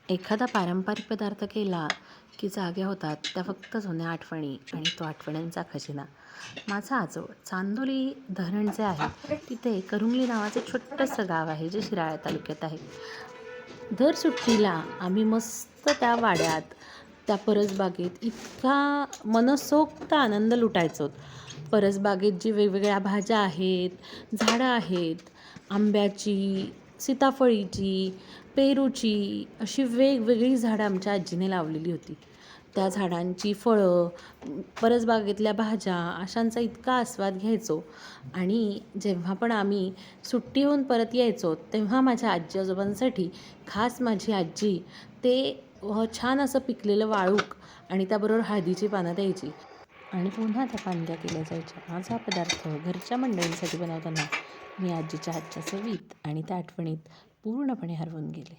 एखादा पारंपरिक पदार्थ केला की जाग्या होतात त्या फक्त जुन्या आठवणी आणि तो आठवण्यांचा खजिना. माझा आजोळ चांदोली धरण जे आहे तिथे करुंगली नावाचं छोटंसं गाव आहे जे शिराळा तालुक्यात आहे. दर सुट्टीला आम्ही मस्त त्या वाड्यात, त्या परसबागेत इतका मनसोक्त आनंद लुटायचो. परसबागेत जी वेगवेगळ्या भाज्या आहेत, झाडं आहेत, आंब्याची, सीताफळीची, पेरूची, अशी वेगवेगळी झाडं आमच्या आजीने लावलेली होती. त्या झाडांची फळं, परसबागेतल्या भाज्या अशांचा इतका आस्वाद घ्यायचो. आणि जेव्हा पण आम्ही सुट्टीहून परत यायचो तेव्हा माझ्या आजी आजोबांसाठी खास माझी आजी ते छान असं पिकलेलं वाळूक आणि त्याबरोबर हळदीची पानं द्यायची आणि पुन्हा त्या पांद्या केल्या जायच्या. माझा हा पदार्थ घरच्या मंडळींसाठी बनवताना मी आजीच्या हातच्या चवीत आणि त्या आठवणीत पूर्णपणे हरवून गेले.